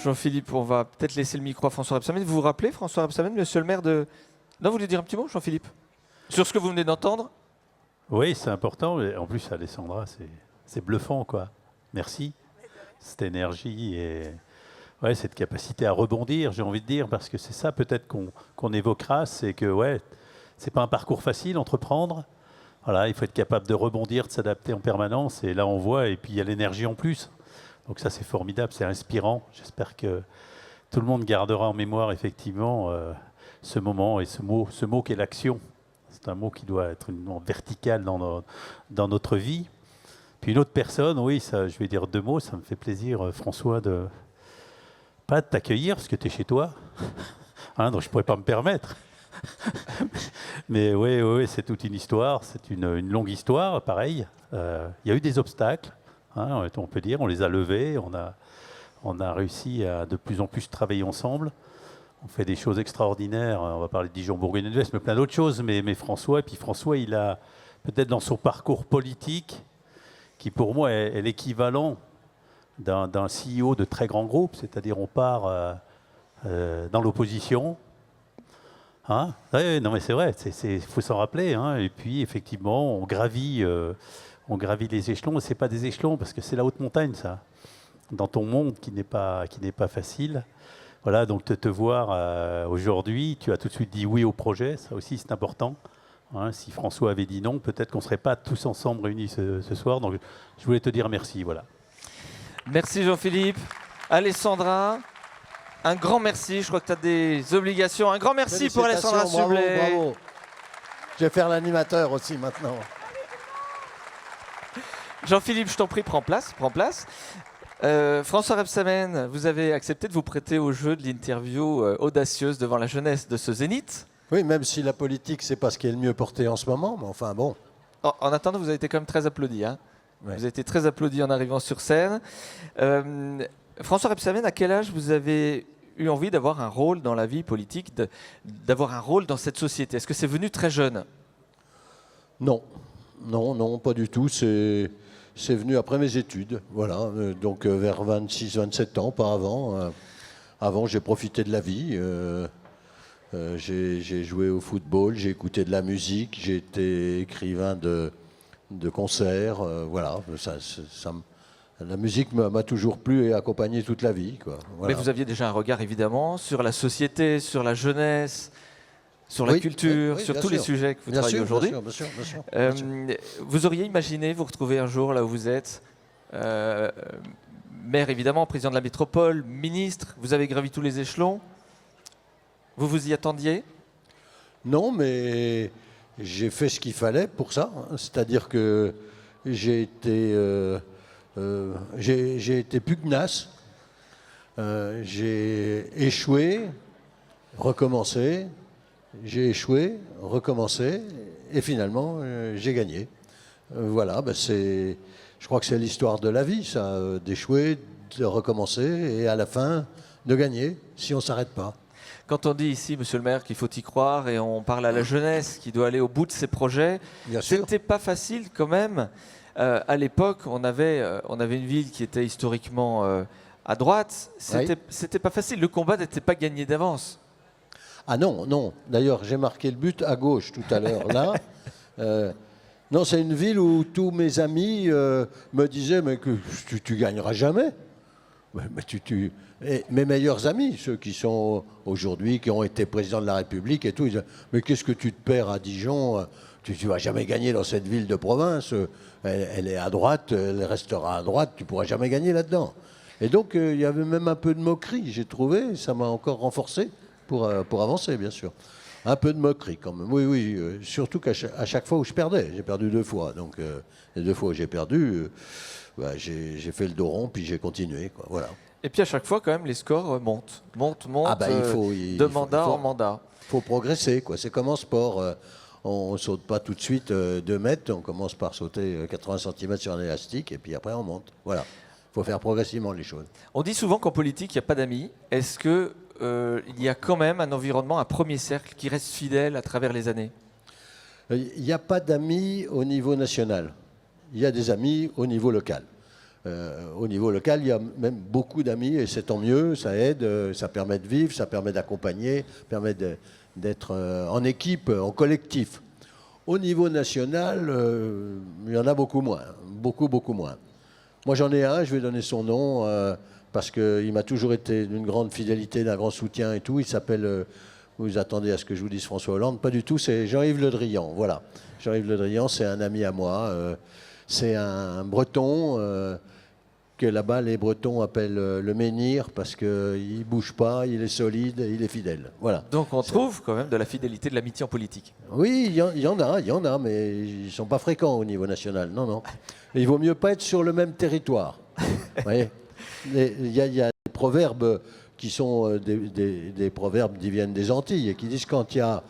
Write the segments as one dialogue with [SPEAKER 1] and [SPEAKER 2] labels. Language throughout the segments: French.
[SPEAKER 1] Jean-Philippe, on va peut-être laisser le micro à François Rebsamen. Vous vous rappelez, François Rebsamen, monsieur le maire de... Non, vous voulez dire un petit mot, Jean-Philippe, sur ce que vous venez d'entendre?
[SPEAKER 2] Oui, c'est important. Mais en plus, Alessandra, c'est bluffant, quoi. Merci. Cette énergie et ouais, cette capacité à rebondir, j'ai envie de dire, parce que c'est ça peut-être qu'on évoquera, c'est que ouais, c'est pas un parcours facile, entreprendre. Voilà, il faut être capable de rebondir, de s'adapter en permanence. Et là, on voit, et puis il y a l'énergie en plus. Donc ça, c'est formidable, c'est inspirant. J'espère que tout le monde gardera en mémoire, effectivement, ce moment et ce mot qu'est l'action. C'est un mot qui doit être vertical dans notre vie. Puis une autre personne, oui, ça, je vais dire 2 mots, ça me fait plaisir, François, pas de t'accueillir, parce que tu es chez toi, hein, donc je ne pourrais pas me permettre. Mais oui, c'est toute une histoire, c'est une longue histoire, pareil. Il y a eu des obstacles, hein, on peut dire, on les a levés, on a réussi à de plus en plus travailler ensemble. On fait des choses extraordinaires, on va parler de Dijon, Bourgogne-Nord-Ouest, mais plein d'autres choses. Mais François, il a peut-être dans son parcours politique, qui pour moi est l'équivalent d'un CEO de très grand groupe, c'est-à-dire on part dans l'opposition. Hein, ouais, non mais c'est vrai, il faut s'en rappeler. Hein, et puis effectivement, on gravit les échelons. Et c'est pas des échelons parce que c'est la haute montagne, ça, dans ton monde qui n'est pas facile. Voilà, donc te voir aujourd'hui, tu as tout de suite dit oui au projet, ça aussi c'est important. Hein, si François avait dit non, peut-être qu'on ne serait pas tous ensemble réunis ce soir. Donc je voulais te dire merci. Voilà.
[SPEAKER 1] Merci Jean-Philippe. Alessandra, un grand merci. Je crois que tu as des obligations. Un grand merci pour Alessandra Sublet.
[SPEAKER 3] Bravo. Je vais faire l'animateur aussi maintenant.
[SPEAKER 1] Jean-Philippe, je t'en prie, prends place. François Rebsamen, vous avez accepté de vous prêter au jeu de l'interview audacieuse devant la jeunesse de ce Zénith.
[SPEAKER 3] Oui, même si la politique, c'est pas ce qui est le mieux porté en ce moment, mais enfin bon.
[SPEAKER 1] En attendant, vous avez été quand même très applaudi. Hein.
[SPEAKER 3] Ouais.
[SPEAKER 1] Vous avez été très applaudi en arrivant sur scène. François Rebsamen, à quel âge vous avez eu envie d'avoir un rôle dans la vie politique, d'avoir un rôle dans cette société? Est-ce que c'est venu très jeune?
[SPEAKER 3] Non, pas du tout. C'est venu après mes études, voilà. Donc vers 26-27 ans, pas avant. Avant, j'ai profité de la vie. J'ai joué au football, j'ai écouté de la musique, j'ai été écrivain de concerts. Voilà, la musique m'a toujours plu et accompagné toute la vie, quoi. Voilà.
[SPEAKER 1] Mais vous aviez déjà un regard, évidemment, sur la société, sur la jeunesse, sur la culture, sur tous les sujets que vous travaillez aujourd'hui.
[SPEAKER 3] Bien sûr.
[SPEAKER 1] Vous auriez imaginé vous retrouver un jour là où vous êtes, maire évidemment, président de la métropole, ministre, vous avez gravi tous les échelons. Vous vous y attendiez?
[SPEAKER 3] Non, mais j'ai fait ce qu'il fallait pour ça. C'est-à-dire que j'ai été pugnace, j'ai échoué, recommencé. J'ai échoué, recommencé, et finalement, j'ai gagné. Voilà, je crois que c'est l'histoire de la vie, ça, d'échouer, de recommencer, et à la fin, de gagner, si on ne s'arrête pas.
[SPEAKER 1] Quand on dit ici, monsieur le maire, qu'il faut y croire, et on parle à la jeunesse qui doit aller au bout de ses projets, c'était pas facile quand même. À l'époque, on avait une ville qui était historiquement à droite, c'était pas facile, le combat n'était pas gagné d'avance.
[SPEAKER 3] Ah non. D'ailleurs, j'ai marqué le but à gauche tout à l'heure, là. Non, c'est une ville où tous mes amis me disaient mais que tu gagneras jamais. Et mes meilleurs amis, ceux qui sont aujourd'hui, qui ont été présidents de la République et tout, ils disaient mais qu'est-ce que tu te perds à Dijon? Tu ne vas jamais gagner dans cette ville de province. Elle est à droite, elle restera à droite, tu ne pourras jamais gagner là-dedans. Et donc, il y avait même un peu de moquerie, j'ai trouvé, ça m'a encore renforcé. Pour avancer, bien sûr. Un peu de moquerie, quand même. Oui. Surtout qu'à chaque fois où je perdais. J'ai perdu 2 fois. Donc, les 2 fois où j'ai perdu, j'ai fait le dos rond, puis j'ai continué, quoi. Voilà.
[SPEAKER 1] Et puis, à chaque fois, quand même, les scores montent. De mandat en mandat.
[SPEAKER 3] Il faut progresser, quoi. C'est comme en sport. On ne saute pas tout de suite 2 mètres. On commence par sauter 80 cm sur un élastique, et puis après, on monte. Voilà. Il faut faire progressivement les choses.
[SPEAKER 1] On dit souvent qu'en politique, il n'y a pas d'amis. Est-ce que il y a quand même un environnement, un premier cercle qui reste fidèle à travers les années?
[SPEAKER 3] Il n'y a pas d'amis au niveau national. Il y a des amis au niveau local. au niveau local, il y a même beaucoup d'amis et c'est tant mieux, ça aide, ça permet de vivre, ça permet d'accompagner, permet d'être en équipe, en collectif. Au niveau national, il y en a beaucoup moins, beaucoup moins. Moi j'en ai un, je vais donner son nom, parce qu'il m'a toujours été d'une grande fidélité, d'un grand soutien et tout. Il s'appelle, vous attendez à ce que je vous dise François Hollande, pas du tout, c'est Jean-Yves Le Drian, voilà. Jean-Yves Le Drian, c'est un ami à moi, c'est un breton, que là-bas les Bretons appellent le menhir parce qu'il ne bouge pas, il est solide, il est fidèle. Voilà.
[SPEAKER 1] Donc on trouve quand même de la fidélité, de l'amitié en politique.
[SPEAKER 3] Oui, il y en a, mais ils ne sont pas fréquents au niveau national. Non, non. Et il vaut mieux pas être sur le même territoire. Vous voyez, il y a des proverbes qui sont des proverbes qui viennent des Antilles et qui disent quand il y a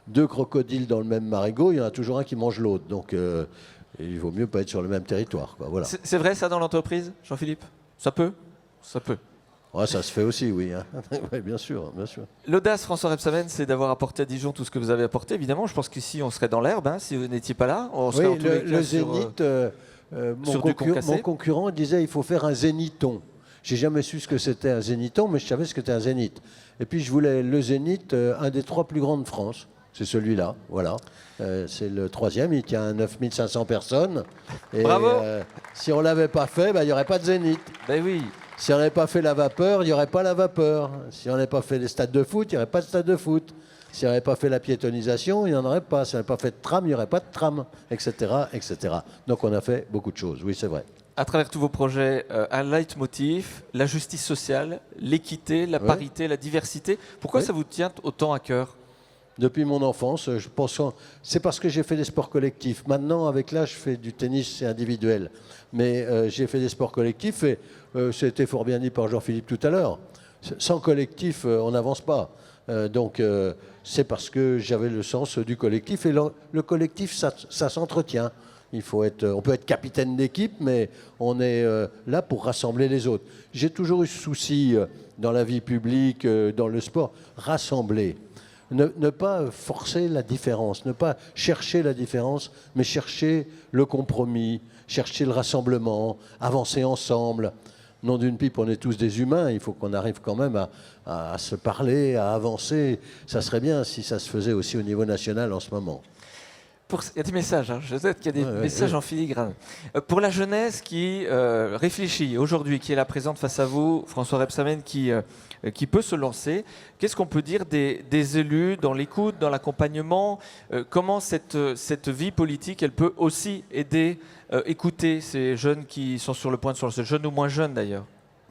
[SPEAKER 3] deux crocodiles dans le même marigot, il y en a toujours un qui mange l'autre. Donc il vaut mieux pas être sur le même territoire, quoi. Voilà.
[SPEAKER 1] C'est vrai ça dans l'entreprise, Jean-Philippe? Ça peut? Ça peut.
[SPEAKER 3] Ouais, ça se fait aussi, oui. Hein. Ouais, bien sûr, bien sûr.
[SPEAKER 1] L'audace, François Rebsamen, c'est d'avoir apporté à Dijon tout ce que vous avez apporté. Évidemment, je pense qu'ici, on serait dans l'herbe, hein, si vous n'étiez pas là. On serait
[SPEAKER 3] oui, le Zénith, mon concurrent disait il faut faire un zénithon. J'ai jamais su ce que c'était un zénithon, mais je savais ce que c'était un zénith. Et puis je voulais le Zénith, un des 3 plus grands de France. C'est celui-là, voilà. C'est le 3e, il tient 9500 personnes. Et,
[SPEAKER 1] bravo.
[SPEAKER 3] Si on ne l'avait pas fait, il n'y aurait pas de Zénith.
[SPEAKER 1] Ben oui.
[SPEAKER 3] Si on n'avait pas fait la vapeur, il n'y aurait pas la vapeur. Si on n'avait pas fait les stades de foot, il n'y aurait pas de stade de foot. Si on n'avait pas fait la piétonisation, il n'y en aurait pas. Si on n'avait pas fait de tram, il n'y aurait pas de tram, etc., etc. Donc on a fait beaucoup de choses, oui, c'est vrai.
[SPEAKER 1] À travers tous vos projets, un leitmotiv, la justice sociale, l'équité, la parité, la diversité. Pourquoi ça vous tient autant à cœur?
[SPEAKER 3] Depuis mon enfance, je pense que c'est parce que j'ai fait des sports collectifs. Maintenant, avec l'âge, je fais du tennis, c'est individuel. Mais j'ai fait des sports collectifs et c'était fort bien dit par Jean-Philippe tout à l'heure. Sans collectif, on n'avance pas. Donc c'est parce que j'avais le sens du collectif. Et le collectif, ça s'entretient. On peut être capitaine d'équipe, mais on est là pour rassembler les autres. J'ai toujours eu ce souci dans la vie publique, dans le sport, rassembler. Ne pas forcer la différence, ne pas chercher la différence, mais chercher le compromis, chercher le rassemblement, avancer ensemble. Nom d'une pipe, on est tous des humains, il faut qu'on arrive quand même à se parler, à avancer. Ça serait bien si ça se faisait aussi au niveau national en ce moment.
[SPEAKER 1] Il y a des messages, hein. Je sais qu'il y a des messages en filigrane. Pour la jeunesse qui réfléchit aujourd'hui, qui est là présente face à vous, François Rebsamen, qui peut se lancer, qu'est-ce qu'on peut dire des élus dans l'écoute, dans l'accompagnement? Comment cette vie politique, elle peut aussi aider, écouter ces jeunes qui sont sur le point de se lancer, jeunes ou moins jeunes d'ailleurs?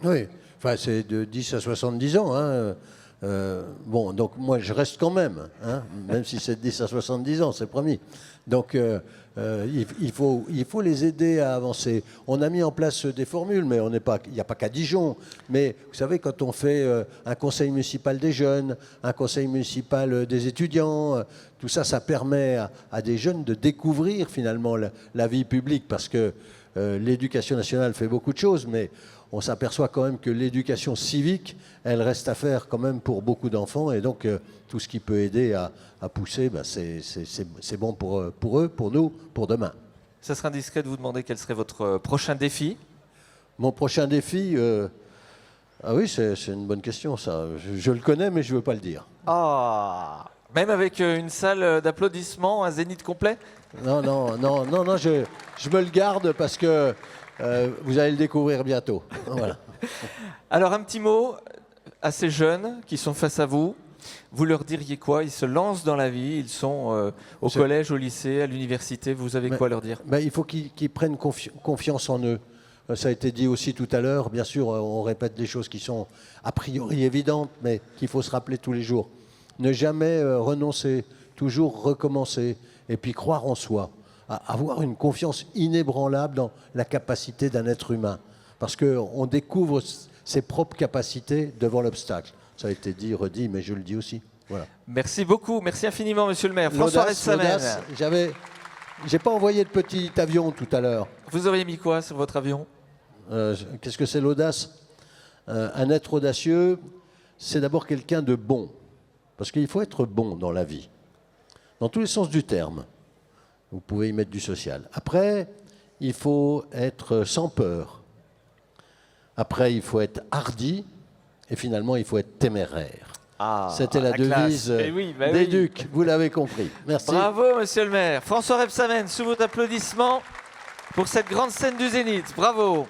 [SPEAKER 1] Oui,
[SPEAKER 3] enfin, c'est de 10 à 70 ans. Hein. Bon, donc moi je reste quand même, hein, même si c'est de 10 à 70 ans, c'est promis. Donc il faut les aider à avancer. On a mis en place des formules, mais il n'y a pas qu'à Dijon. Mais vous savez, quand on fait un conseil municipal des jeunes, un conseil municipal des étudiants, tout ça, ça permet à des jeunes de découvrir finalement la vie publique, parce que l'éducation nationale fait beaucoup de choses, mais on s'aperçoit quand même que l'éducation civique, elle reste à faire quand même pour beaucoup d'enfants. Et donc, tout ce qui peut aider à pousser, c'est bon pour eux, pour nous, pour demain.
[SPEAKER 1] Ça serait indiscret de vous demander quel serait votre prochain défi?
[SPEAKER 3] Mon prochain défi ah oui, c'est une bonne question, ça. Je le connais, mais je ne veux pas le dire.
[SPEAKER 1] Ah, même avec une salle d'applaudissements, un zénith complet?
[SPEAKER 3] Non, je me le garde parce que vous allez le découvrir bientôt. Voilà.
[SPEAKER 1] Alors un petit mot à ces jeunes qui sont face à vous. Vous leur diriez quoi? Ils se lancent dans la vie, ils sont au collège, au lycée, à l'université. Vous avez quoi leur dire?
[SPEAKER 3] Il faut qu'ils prennent confiance en eux. Ça a été dit aussi tout à l'heure. Bien sûr, on répète des choses qui sont a priori évidentes, mais qu'il faut se rappeler tous les jours. Ne jamais renoncer, toujours recommencer, et puis croire en soi. Avoir une confiance inébranlable dans la capacité d'un être humain. Parce qu'on découvre ses propres capacités devant l'obstacle. Ça a été dit, redit, mais je le dis aussi. Voilà.
[SPEAKER 1] Merci beaucoup, merci infiniment, monsieur le maire. François Rebsamen.
[SPEAKER 3] J'ai pas envoyé de petit avion tout à l'heure.
[SPEAKER 1] Vous auriez mis quoi sur votre avion?
[SPEAKER 3] Qu'est-ce que c'est l'audace? Un être audacieux, c'est d'abord quelqu'un de bon. Parce qu'il faut être bon dans la vie. Dans tous les sens du terme. Vous pouvez y mettre du social. Après, il faut être sans peur. Après, il faut être hardi. Et finalement, il faut être téméraire. C'était la devise des Ducs. Vous l'avez compris. Merci.
[SPEAKER 1] Bravo, monsieur le maire. François Rebsamen, sous vos applaudissements pour cette grande scène du Zénith. Bravo.